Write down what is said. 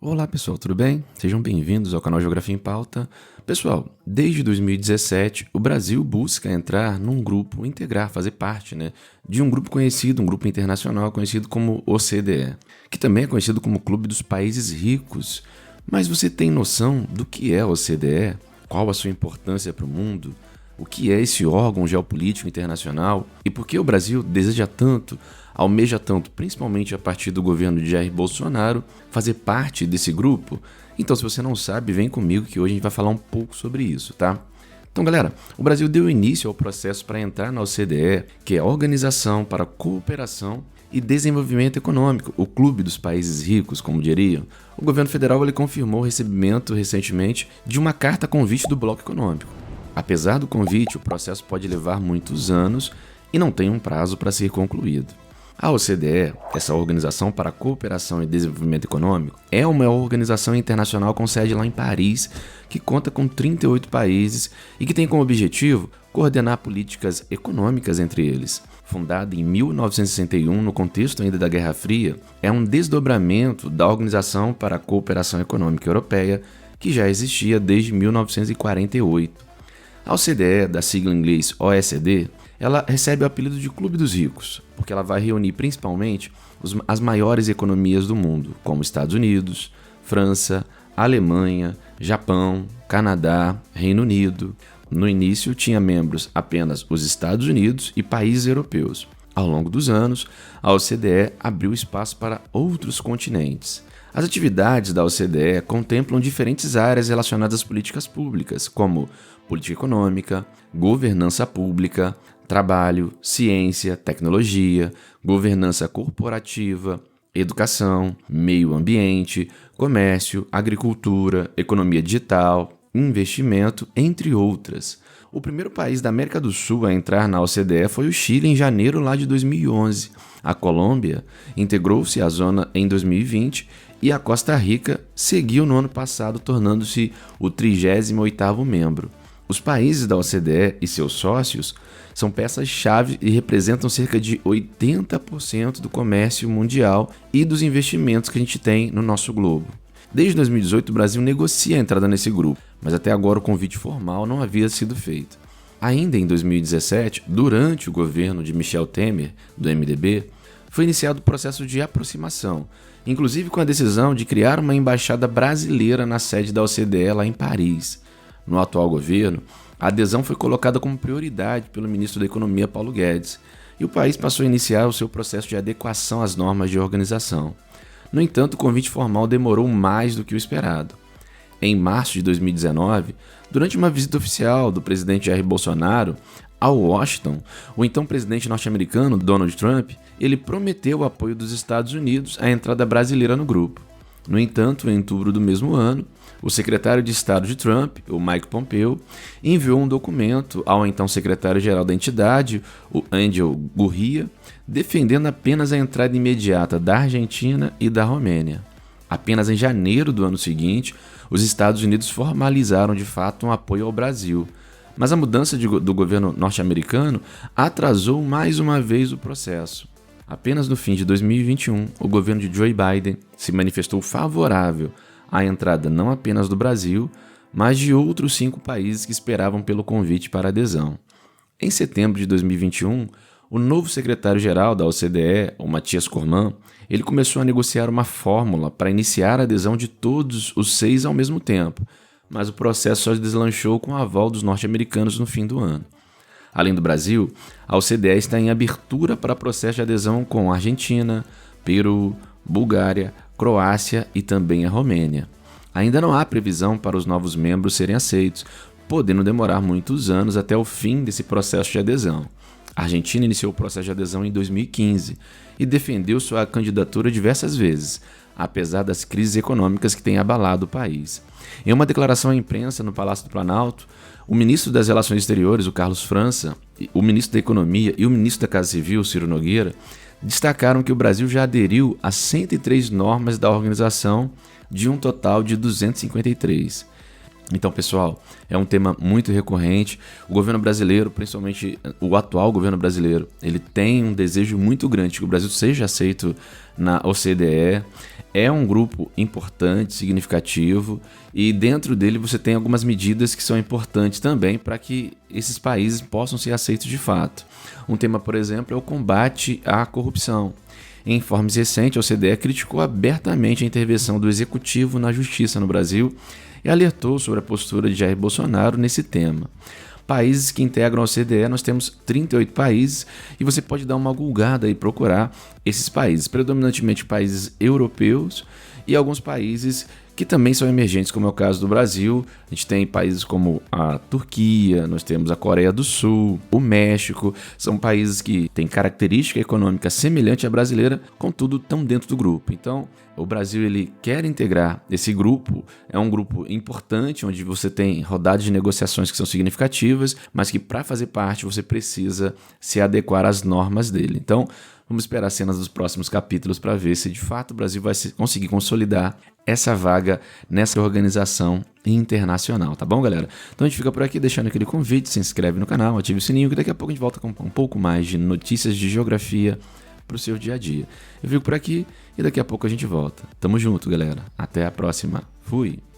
Olá pessoal, tudo bem? Sejam bem-vindos ao canal Geografia em Pauta. Pessoal, desde 2017 o Brasil busca entrar num grupo, integrar, fazer parte, de um grupo conhecido, um grupo internacional conhecido como OCDE, que também é conhecido como Clube dos Países Ricos. Mas você tem noção do que é a OCDE? Qual a sua importância para o mundo? O que é esse órgão geopolítico internacional? E por que o Brasil deseja tanto, almeja tanto, principalmente a partir do governo de Jair Bolsonaro, fazer parte desse grupo? Então, se você não sabe, vem comigo que hoje a gente vai falar um pouco sobre isso, tá? Então, galera, o Brasil deu início ao processo para entrar na OCDE, que é a Organização para a Cooperação e Desenvolvimento Econômico, o Clube dos Países Ricos, como diriam. O governo federal ele confirmou o recebimento recentemente de uma carta convite do Bloco Econômico. Apesar do convite, o processo pode levar muitos anos e não tem um prazo para ser concluído. A OCDE, essa Organização para a Cooperação e Desenvolvimento Econômico, é uma organização internacional com sede lá em Paris, que conta com 38 países e que tem como objetivo coordenar políticas econômicas entre eles. Fundada em 1961, no contexto ainda da Guerra Fria, é um desdobramento da Organização para a Cooperação Econômica Europeia, que já existia desde 1948. A OCDE, da sigla em inglês OECD, ela recebe o apelido de Clube dos Ricos, porque ela vai reunir principalmente as maiores economias do mundo, como Estados Unidos, França, Alemanha, Japão, Canadá, Reino Unido. No início tinha membros apenas os Estados Unidos e países europeus. Ao longo dos anos, a OCDE abriu espaço para outros continentes. As atividades da OCDE contemplam diferentes áreas relacionadas às políticas públicas, como política econômica, governança pública, trabalho, ciência, tecnologia, governança corporativa, educação, meio ambiente, comércio, agricultura, economia digital, investimento, entre outras. O primeiro país da América do Sul a entrar na OCDE foi o Chile em janeiro lá de 2011. A Colômbia integrou-se à zona em 2020 e a Costa Rica seguiu no ano passado, tornando-se o 38º membro. Os países da OCDE e seus sócios são peças-chave e representam cerca de 80% do comércio mundial e dos investimentos que a gente tem no nosso globo. Desde 2018, o Brasil negocia a entrada nesse grupo, mas até agora o convite formal não havia sido feito. Ainda em 2017, durante o governo de Michel Temer, do MDB, foi iniciado o processo de aproximação, inclusive com a decisão de criar uma embaixada brasileira na sede da OCDE lá em Paris. No atual governo, a adesão foi colocada como prioridade pelo ministro da Economia, Paulo Guedes, e o país passou a iniciar o seu processo de adequação às normas de organização. No entanto, o convite formal demorou mais do que o esperado. Em março de 2019, durante uma visita oficial do presidente Jair Bolsonaro a Washington, o então presidente norte-americano, Donald Trump, ele prometeu o apoio dos Estados Unidos à entrada brasileira no grupo. No entanto, em outubro do mesmo ano, o secretário de Estado de Trump, o Mike Pompeo, enviou um documento ao então secretário-geral da entidade, o Angel Gurria, defendendo apenas a entrada imediata da Argentina e da Romênia. Apenas em janeiro do ano seguinte, os Estados Unidos formalizaram de fato um apoio ao Brasil, mas a mudança do governo norte-americano atrasou mais uma vez o processo. Apenas no fim de 2021, o governo de Joe Biden se manifestou favorável à entrada não apenas do Brasil, mas de outros 5 países que esperavam pelo convite para adesão. Em setembro de 2021, o novo secretário-geral da OCDE, o Mathias Cormann, ele começou a negociar uma fórmula para iniciar a adesão de todos os 6 ao mesmo tempo, mas o processo só deslanchou com o aval dos norte-americanos no fim do ano. Além do Brasil, a OCDE está em abertura para processo de adesão com Argentina, Peru, Bulgária, Croácia e também a Romênia. Ainda não há previsão para os novos membros serem aceitos, podendo demorar muitos anos até o fim desse processo de adesão. A Argentina iniciou o processo de adesão em 2015 e defendeu sua candidatura diversas vezes, apesar das crises econômicas que têm abalado o país. Em uma declaração à imprensa no Palácio do Planalto, o ministro das Relações Exteriores, o Carlos França, o ministro da Economia e o ministro da Casa Civil, Ciro Nogueira, destacaram que o Brasil já aderiu a 103 normas da organização, de um total de 253. Então, pessoal, é um tema muito recorrente. O governo brasileiro, principalmente o atual governo brasileiro, ele tem um desejo muito grande que o Brasil seja aceito na OCDE. é um grupo importante, significativo, e dentro dele você tem algumas medidas que são importantes também para que esses países possam ser aceitos de fato. Um tema, por exemplo, é o combate à corrupção. Em informes recentes, a OCDE criticou abertamente a intervenção do executivo na justiça no Brasil e alertou sobre a postura de Jair Bolsonaro nesse tema. Países que integram a OCDE, nós temos 38 países e você pode dar uma gulgada e procurar esses países, predominantemente países europeus e alguns países que também são emergentes, como é o caso do Brasil. A gente tem países como a Turquia, nós temos a Coreia do Sul, o México, são países que têm característica econômica semelhante à brasileira, contudo estão dentro do grupo. Então, o Brasil ele quer integrar esse grupo, é um grupo importante, onde você tem rodadas de negociações que são significativas, mas que para fazer parte você precisa se adequar às normas dele. Então, vamos esperar as cenas dos próximos capítulos para ver se de fato o Brasil vai conseguir consolidar essa vaga nessa organização internacional, tá bom, galera? Então a gente fica por aqui deixando aquele convite, se inscreve no canal, ative o sininho, que daqui a pouco a gente volta com um pouco mais de notícias de geografia para o seu dia a dia. Eu fico por aqui e daqui a pouco a gente volta. Tamo junto, galera. Até a próxima. Fui!